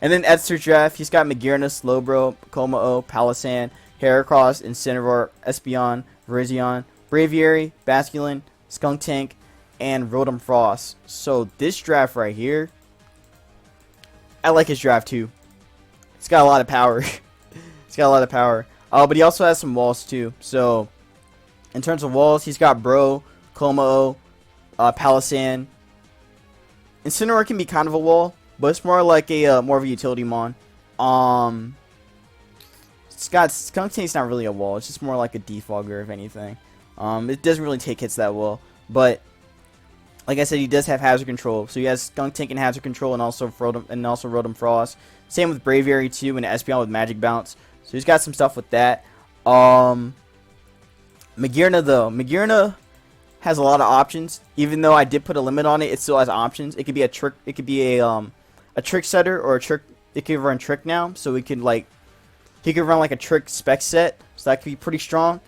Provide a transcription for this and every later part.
And then Edster draft, he's got Magearna, Slowbro, Komao, Palossand, Heracross, Incineroar, Espeon, Virizion, Braviary, Basculin, Skuntank, and Rotom Frost. So this draft right here, I like his draft too. It's got a lot of power. It's got a lot of power. But he also has some walls too. So in terms of walls, he's got Bro, Komao, Palossand. Incineroar can be kind of a wall, but it's more like a more of a utility mon. Skunktank's not really a wall. It's just more like a defogger, if anything. It doesn't really take hits that well, but like I said, he does have hazard control. So he has Skuntank and hazard control, and also Rotom Frost. Same with Braviary too, and Espeon with Magic Bounce. So he's got some stuff with that. Magearna though, Magearna has a lot of options. Even though I did put a limit on it, it still has options. It could be a trick. It could be a trick setter or a trick. It could run trick now, so we could like he could run like a trick spec set. So that could be pretty strong.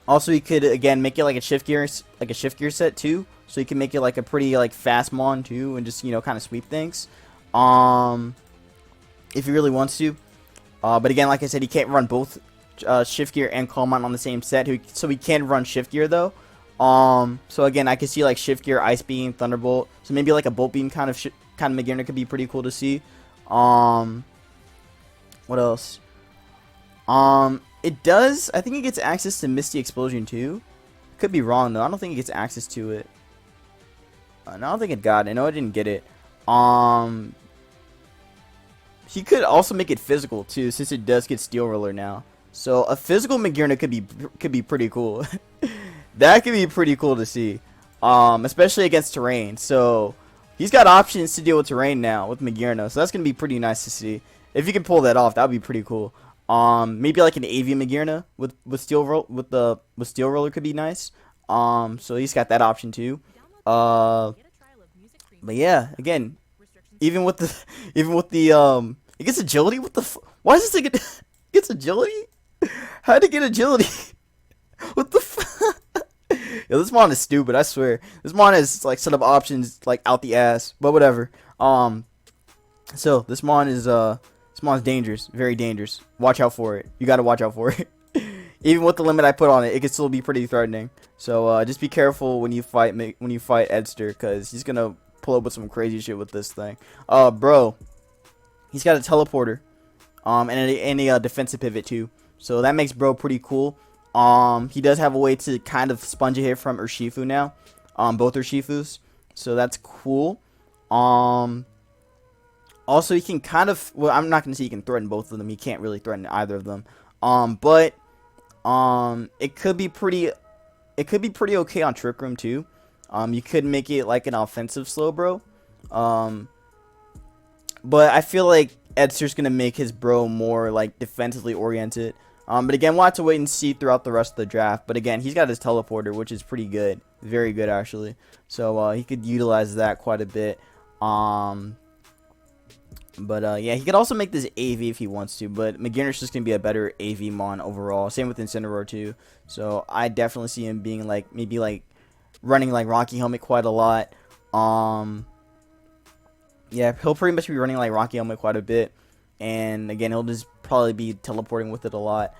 Also, he could again make it like a shift gear set too. So he can make it like a pretty like fast mon too, and just kind of sweep things. If he really wants to. But again, like I said, he can't run both shift gear and Calm Mind on the same set. So he can run shift gear though. So again, I could see like shift gear, ice beam, thunderbolt. So maybe like a bolt beam kind of Magearna could be pretty cool to see. What else? It does. I think it gets access to Misty Explosion too. Could be wrong though. I don't think it gets access to it. No, I don't think it got it. I know I didn't get it. He could also make it physical too, since it does get Steel Roller now. So a physical Magearna could be pretty cool. That could be pretty cool to see, especially against terrain. So he's got options to deal with terrain now with Magearna. So that's gonna be pretty nice to see. If you can pull that off, that would be pretty cool. Maybe like an AV Magearna with Steel Roller could be nice. So he's got that option too. But yeah, again, even with the it gets agility. What the? Why does this thing gets agility? How did it get agility? What the? Yo, this mon is stupid. I swear, this mon is like set up options like out the ass. But whatever. So this mon is dangerous, very dangerous. Watch out for it. You gotta watch out for it. Even with the limit I put on it, it can still be pretty threatening. So just be careful when you fight Edster, because he's gonna pull up with some crazy shit with this thing. Bro, he's got a teleporter, and a defensive pivot too. So that makes Bro pretty cool. He does have a way to kind of sponge a hit from Urshifu now. Both Urshifus. So that's cool. Also, he can kind of, well, I'm not gonna say he can threaten both of them. He can't really threaten either of them. But it could be pretty okay on Trick Room too. You could make it like an offensive Slowbro. But I feel like Edster's gonna make his Bro more like defensively oriented. But again, we'll have to wait and see throughout the rest of the draft. But again, he's got his teleporter, which is pretty good, very good actually. So he could utilize that quite a bit. But yeah, he could also make this AV if he wants to. But Magearna's just gonna be a better AV mon overall. Same with Incineroar too. So I definitely see him being like maybe like running like Rocky Helmet quite a lot. Yeah, he'll pretty much be running like Rocky Helmet quite a bit. And again, he'll just probably be teleporting with it a lot.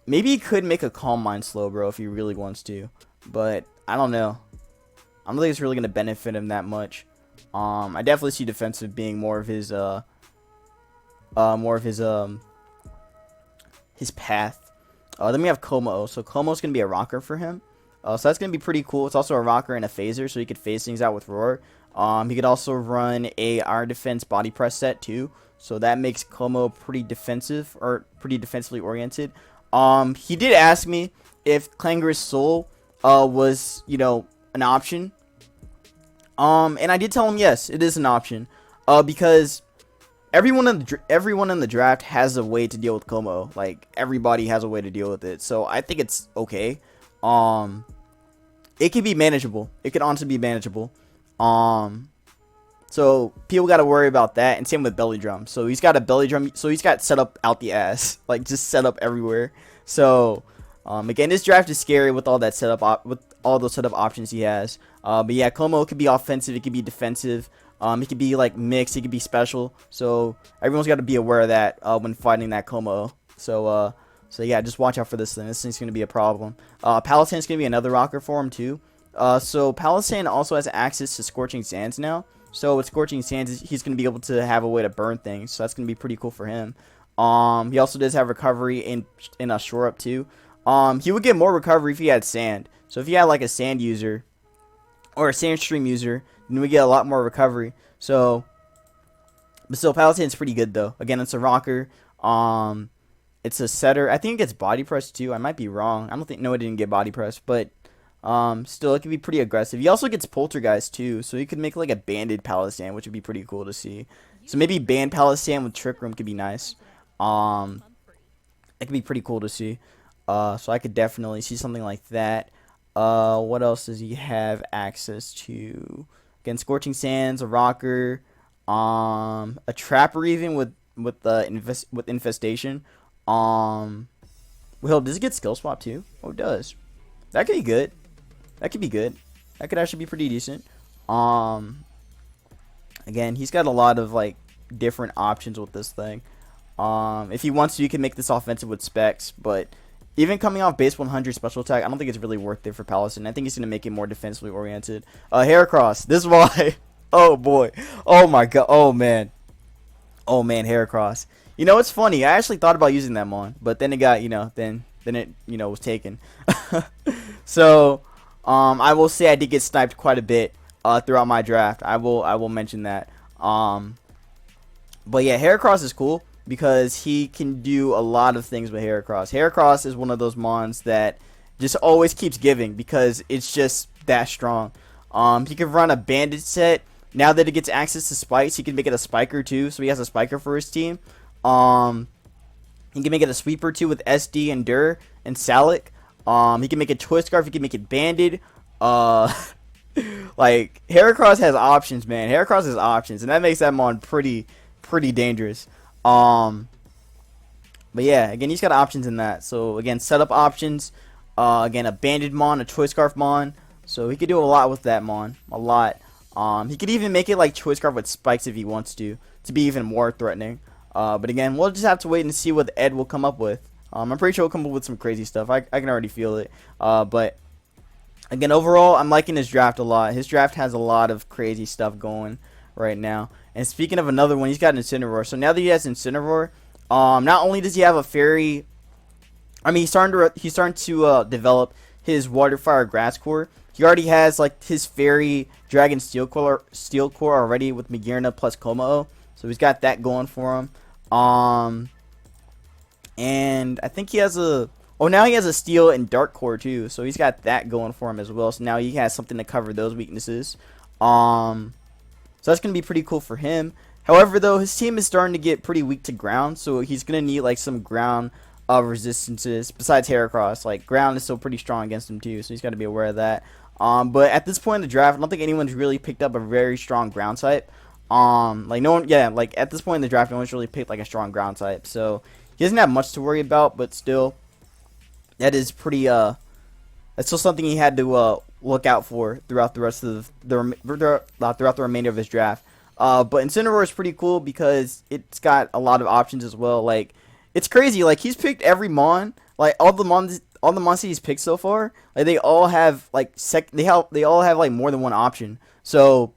Maybe he could make a Calm Mind Slowbro if he really wants to. But I don't know. I don't think it's really going to benefit him that much. I definitely see defensive being more of his path. Then we have Komao. So Komao's going to be a rocker for him. So that's going to be pretty cool. It's also a rocker and a phaser, so he could phase things out with Roar. He could also run a Iron Defense Body Press set too. So that makes Komao pretty defensive, or pretty defensively oriented. He did ask me if Clangorous Soul was, an option. And I did tell him yes, it is an option. Because everyone in the draft has a way to deal with Komao. Like everybody has a way to deal with it. So I think it's okay. It can be manageable. It could honestly be manageable. So people got to worry about that, and same with Belly Drum. So he's got a Belly Drum, so he's got set up out the ass, like just set up everywhere. So again, this draft is scary with all that setup with all those setup options he has. But yeah, Como could be offensive, it could be defensive. He could be like mixed, he could be special. So everyone's got to be aware of that when fighting that Como. So yeah, just watch out for this thing. This thing's gonna be a problem. Palisan's gonna be another rocker for him too. So Palisan also has access to Scorching Sands now. So with Scorching Sands, he's gonna be able to have a way to burn things. So that's gonna be pretty cool for him. He also does have recovery in a shore up too. He would get more recovery if he had sand. So if he had like a sand user or a sand stream user, then we get a lot more recovery. So, but still, Palisan's pretty good though. Again, it's a rocker. It's a setter. I think it gets body press too. I might be wrong. I don't think. No, it didn't get body press, but still, it could be pretty aggressive. He also gets Poltergeist too, so he could make like a banded Palisan, which would be pretty cool to see. So maybe band Palisan with Trick Room could be nice. It could be pretty cool to see. So I could definitely see something like that. What else does he have access to? Again, Scorching Sands, a rocker, a trapper even with infestation. Well, does it get skill swap too? Oh, it does. That could be good. That could be good. That could actually be pretty decent. Again, he's got a lot of like different options with this thing. If he wants to, he can make this offensive with specs, but even coming off base 100 special attack, I don't think it's really worth it for Palisan. I think he's going to make it more defensively oriented. Heracross. This is why. Oh, boy. Oh, my God. Oh, man. Oh, man, Heracross. You know, it's funny. I actually thought about using that Mon, but then it got, then it, was taken. So, I will say I did get sniped quite a bit throughout my draft. I will mention that. But yeah, Heracross is cool because he can do a lot of things with Heracross. Heracross is one of those Mons that just always keeps giving because it's just that strong. He can run a bandit set. Now that it gets access to spikes, he can make it a spiker too. So he has a spiker for his team. He can make it a sweeper too with SD and Dur and Salic. He can make it Twist Scarf. He can make it banded. Like Heracross has options, man. Heracross has options, and that makes that Mon pretty dangerous. But yeah, again, he's got options in that. So again, setup options. Again, a banded Mon, a Choice Scarf Mon. So he could do a lot with that Mon. A lot. He could even make it like Choice Scarf with spikes if he wants to be even more threatening. But again, we'll just have to wait and see what Ed will come up with. I'm pretty sure he'll come up with some crazy stuff. I can already feel it. But again, overall, I'm liking his draft a lot. His draft has a lot of crazy stuff going right now. And speaking of another one, he's got Incineroar. So now that he has Incineroar, not only does he have a fairy, I mean, he's starting to develop his Water, Fire, Grass core. He already has like his fairy Dragon Steel core already with Magearna plus Komao. So he's got that going for him. And I think he has now he has a Steel and Dark core too. So he's got that going for him as well. So now he has something to cover those weaknesses. So that's going to be pretty cool for him. However, though, his team is starting to get pretty weak to ground, so he's going to need like some ground resistances besides Heracross. Like, ground is still pretty strong against him too, so he's got to be aware of that. But at this point in the draft, I don't think anyone's really picked up a very strong ground type. Like no one, yeah, like at this point in the draft, no one's really picked like a strong ground type, so he doesn't have much to worry about. But still, that is pretty that's still something he had to look out for throughout the rest of throughout the remainder of his draft. But Incineroar is pretty cool because it's got a lot of options as well. Like, it's crazy. Like, he's picked every Mon. Like, all the Mons he's picked so far, like, they all have like they all have like more than one option. So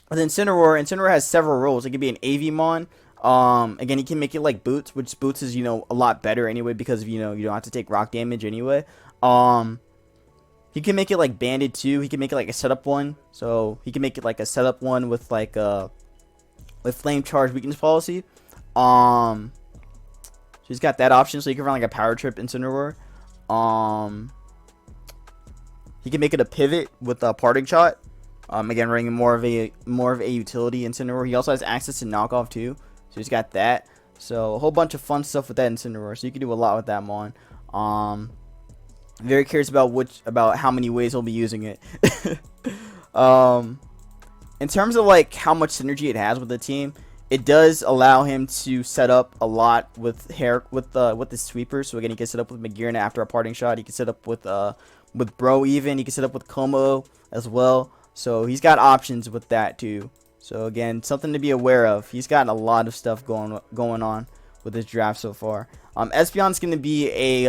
with Incineroar has several roles. It could be an AV Mon. Again, he can make it like Boots, which Boots is, a lot better anyway because of, you don't have to take rock damage anyway. He can make it like banded too. He can make it like a setup one. So he can make it like a setup one with like with flame charge weakness policy. So he's got that option. So he can run like a power trip Incineroar. He can make it a pivot with a parting shot. Again, running more of a utility Incineroar. He also has access to knockoff too. So he's got that. So a whole bunch of fun stuff with that Incineroar. So you can do a lot with that Mon. Very curious about how many ways he'll be using it. In terms of like how much synergy it has with the team, it does allow him to set up a lot with the sweeper. So again, he can set up with Magearna after a parting shot. He can set up with Bro even. He can set up with Como as well. So he's got options with that too. So again, something to be aware of. He's got a lot of stuff going on with his draft so far. Espeon's gonna be a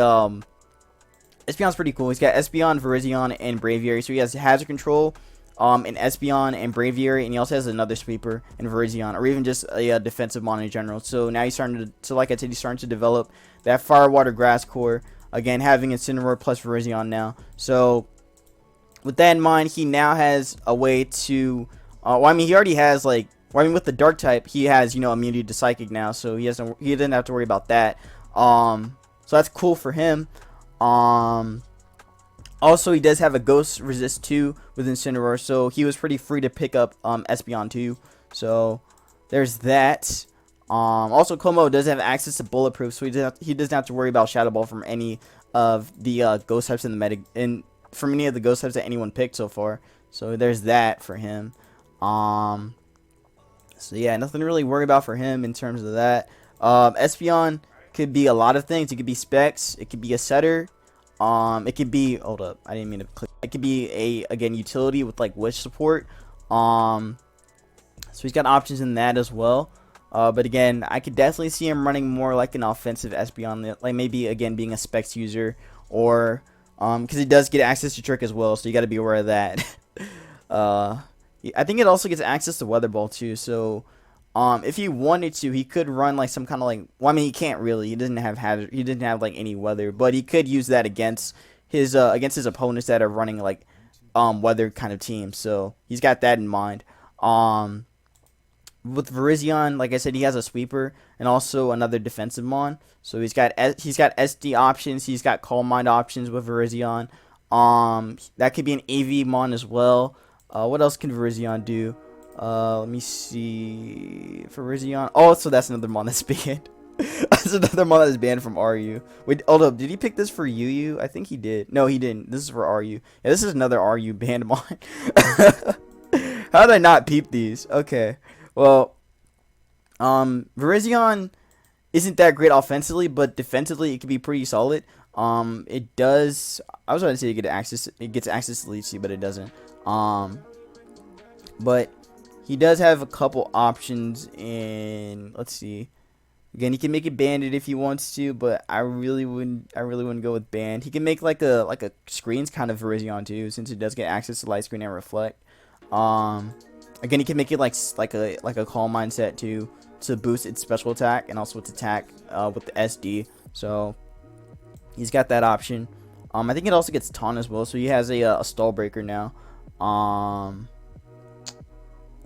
Espeon's pretty cool. He's got Espeon, Virizion, and Braviary. So he has Hazard Control, and Espeon and Braviary, and he also has another sweeper in Virizion, or even just a defensive mon in general. So now he's starting to, like I said, he's starting to develop that Fire, Water, Grass core. Again, having Incineroar plus Virizion now. So with that in mind, he now has a way to, well, I mean, he already has like, well, I mean, with the Dark type, he has, you know, immunity to Psychic now, so he didn't have to worry about that. So that's cool for him. Also, he does have a Ghost Resist 2 with Incineroar, so he was pretty free to pick up Espeon too. So there's that. Also, Como does have access to Bulletproof, so he doesn't have to worry about Shadow Ball from any of the Ghost types in the meta, and from any of the Ghost types that anyone picked so far. So there's that for him. So yeah, nothing to really worry about for him in terms of that. Espeon could be a lot of things. It could be Specs. It could be a setter. It could be, hold up, I didn't mean to click. It could be again, utility with like Wish support. So he's got options in that as well. But again, I could definitely see him running more like an offensive Espeon, like maybe again being a Specs user, or because he does get access to Trick as well, so you got to be aware of that. I think it also gets access to Weather Ball too, so if he wanted to, he could run like some kind of like, well, I mean, he can't really, he didn't have like any weather, but he could use that against his opponents that are running like weather kind of teams, so he's got that in mind. With Virizion, like I said, he has a sweeper and also another defensive mon, so he's got SD options, he's got Calm Mind options with Virizion. That could be an AV mon as well. What else can Virizion do? Let me see. Virizion. Oh, so that's another mon that's banned. That's another mon that's banned from RU. Wait, hold up. Did he pick this for UU? I think he did. No, he didn't. This is for RU. Yeah, this is another RU banned mon. How did I not peep these? Okay. Well, Virizion isn't that great offensively, but defensively it can be pretty solid. It does. I was going to say it gets access to Leech Seed, but it doesn't. But he does have a couple options in. Let's see. Again, he can make it banded if he wants to, but I really wouldn't go with band. He can make like a screens kind of Virizion too, since it does get access to Light Screen and Reflect. Again, he can make it like a Calm Mindset too, to boost its special attack and also its attack with the SD. So he's got that option. I think it also gets Taunt as well, so he has a Stall Breaker now.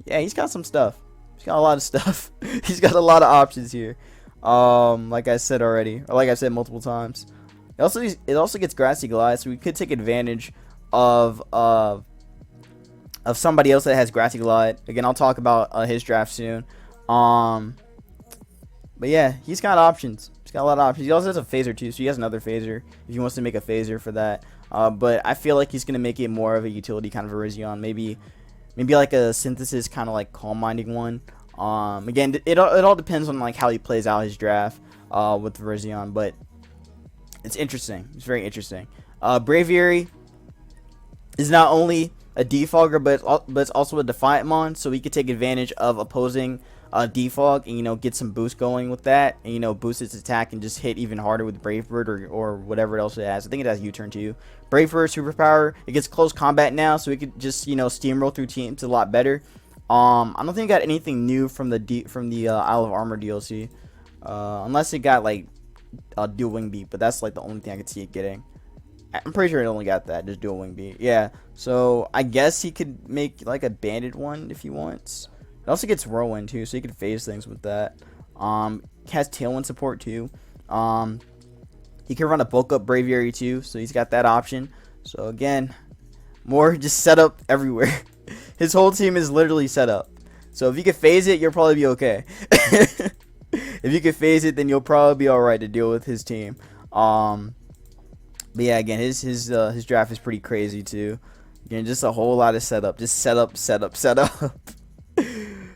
Yeah, he's got some stuff. He's got a lot of stuff. He's got a lot of options here. Like I said already, or like I said multiple times. It also gets Grassy Glide, so we could take advantage of somebody else that has Grassy Glide. Again, I'll talk about his draft soon. But yeah, he's got options. He's got a lot of options. He also has a phaser too, so he has another phaser if he wants to make a phaser for that. But I feel like he's gonna make it more of a utility kind of Virizion, maybe like a synthesis kind of like Calm Minding one. Again, it all depends on like how he plays out his draft with Virizion, but it's interesting. It's very interesting. Braviary is not only a defogger, but it's also a Defiant mon, so he could take advantage of opposing defog and get some boost going with that, and boost its attack and just hit even harder with Brave Bird or whatever else it has. I think it has U-turn too. Brave Bird superpower. It gets close combat now, so it could just steamroll through teams a lot better. I don't think it got anything new from the Isle of Armor DLC, unless it got like dual wing beat, but that's like the only thing I could see it getting. I'm pretty sure it only got that, just dual wing beat. Yeah, so I guess he could make like a banded one if he wants. It also gets whirlwind too, so he could phase things with that. Has tailwind support too. He can run a bulk up Braviary too, so he's got that option. So again, more just set up everywhere. His whole team is literally set up. So if you can phase it, you'll probably be okay. If you can phase it, then you'll probably be all right to deal with his team. But yeah, again, his draft is pretty crazy too. Again, just a whole lot of setup. Just setup.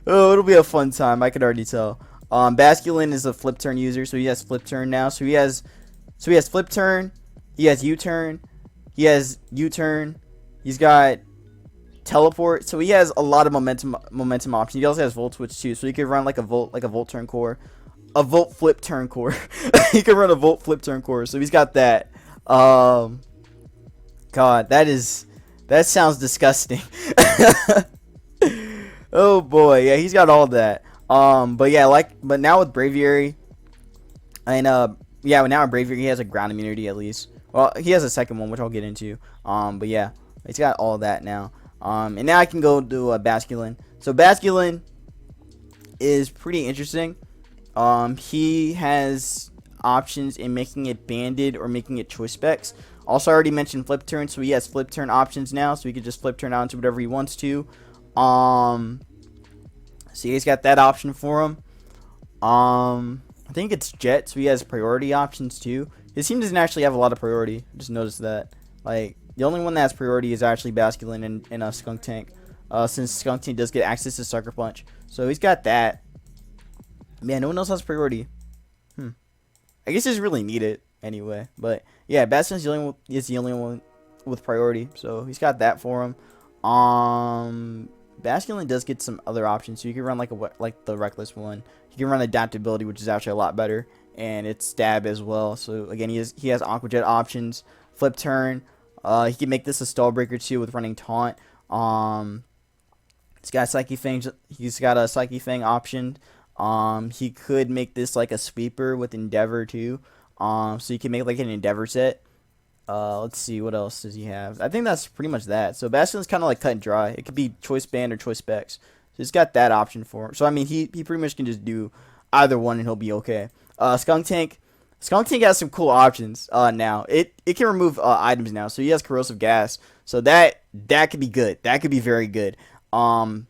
Oh, it'll be a fun time. I could already tell. Basculin is a flip turn user, so he has flip turn now. So he has flip turn. He has U-turn. He has U-turn. He's got teleport. So he has a lot of momentum options. He also has volt switch too. So he could run like a volt turn core, a volt flip turn core. He could run a volt flip turn core. So he's got that. God, that sounds disgusting. Oh boy, yeah, he's got all that. But yeah, but now with Braviary, and yeah, now with Braviary he has a ground immunity at least. Well, he has a second one, which I'll get into. But yeah, he's got all that now. And now I can go to Basculin. So Basculin is pretty interesting. He has options in making it banded or making it choice specs. Also, I already mentioned flip turn, so he has flip turn options now, so he could just flip turn out into whatever he wants to. So he's got that option for him. I think it's Jet, so he has priority options too. His team doesn't actually have a lot of priority. Just noticed that. Like, the only one that has priority is actually Basculin and Skunk Tank. Since Skunk Tank does get access to Sucker Punch. So he's got that. Man, no one else has priority. I guess it's really needed anyway. But yeah, Bastion's the only one with priority. So he's got that for him. Basculin does get some other options. So you can run like the Reckless one. You can run Adaptability, which is actually a lot better. And it's Stab as well. So again, he has Aqua Jet options. Flip Turn. He can make this a Stall Breaker too with running Taunt. He's got Psyche Fang. He's got a Psyche Fang option. He could make this like a sweeper with Endeavor too. So you can make like an Endeavor set. Let's see, what else does he have? I think that's pretty much that. So Bastion's kind of like cut and dry. It could be choice band or choice specs. So he's got that option for him. So I mean, he pretty much can just do either one and he'll be okay. Skunk Tank has some cool options now. It can remove items now. So he has Corrosive Gas. So that could be good. That could be very good. That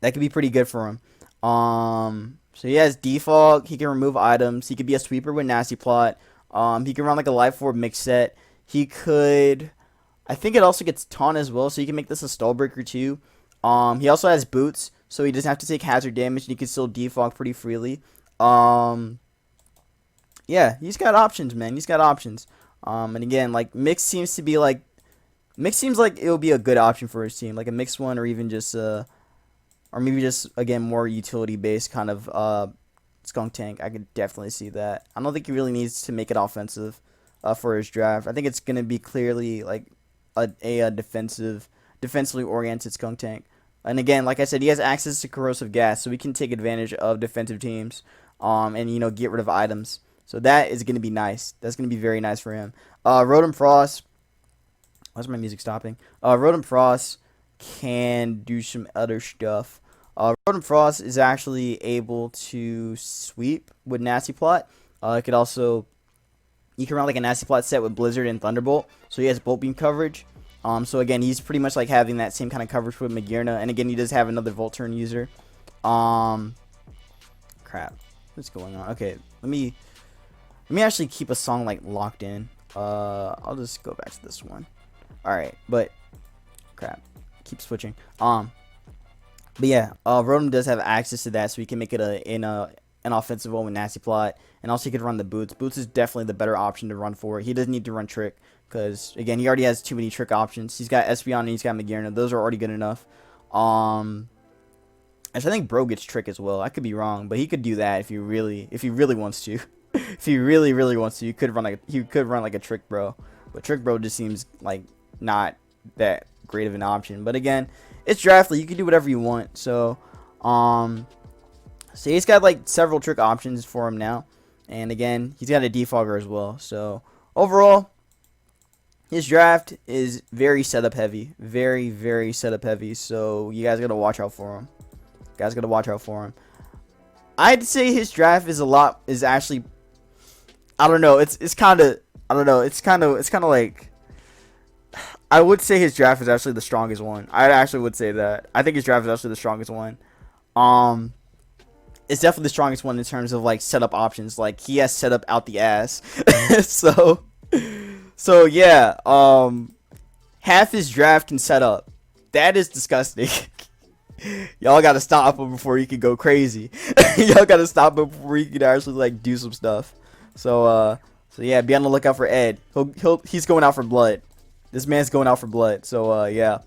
could be pretty good for him. So he has Defog. He can remove items. He could be a sweeper with Nasty Plot. He can run like a Life Orb mix set. He could, I think it also gets Taunt as well, so you can make this a Stall Breaker too. He also has Boots, so he doesn't have to take hazard damage, and he can still defog pretty freely. Yeah, he's got options, man. He's got options. And again, like Mix seems like it'll be a good option for his team, like a Mix one, or even just or maybe just again more utility based kind of Skunk Tank. I could definitely see that. I don't think he really needs to make it offensive for his draft. I think it's gonna be clearly like a defensively oriented Skunk Tank. And again, like I said, he has access to Corrosive Gas, so we can take advantage of defensive teams, and get rid of items. So that is gonna be nice. That's gonna be very nice for him. Rotom Frost. Why's my music stopping? Rotom Frost can do some other stuff. Rotom Frost is actually able to sweep with Nasty Plot. It could also, you can run like a Nasty Plot set with Blizzard and Thunderbolt, so he has Bolt Beam coverage. So again, he's pretty much like having that same kind of coverage with Magearna, and again, he does have another Volt Turn user. Crap, what's going on? Okay, let me actually keep a song like locked in. I'll just go back to this one. All right, but crap, keep switching. But yeah, Rotom does have access to that, so he can make it an offensive one with Nasty Plot, and also he could run the Boots. Boots is definitely the better option to run for. He doesn't need to run Trick, because again, he already has too many Trick options. He's got Espeon and he's got Magearna. Those are already good enough. Actually, I think Bro gets Trick as well. I could be wrong, but he could do that if he really wants to. If he really wants to, he could run like a Trick Bro, but Trick Bro just seems like not that great of an option. But again, it's Draft League. You can do whatever you want. So he's got like several trick options for him now, and again, he's got a defogger as well. So overall, his draft is very setup heavy, very setup heavy. So you guys gotta watch out for him. I'd say his draft is actually, I don't know. It's kind of like, I would say his draft is actually the strongest one. I actually would say that. I think his draft is actually the strongest one. It's definitely the strongest one in terms of like setup options. Like, he has setup out the ass. so yeah. Half his draft can set up. That is disgusting. Y'all gotta stop him before he can go crazy. Y'all gotta stop him before he can actually like do some stuff. So yeah, be on the lookout for Ed. He's going out for blood. This man's going out for blood. So yeah.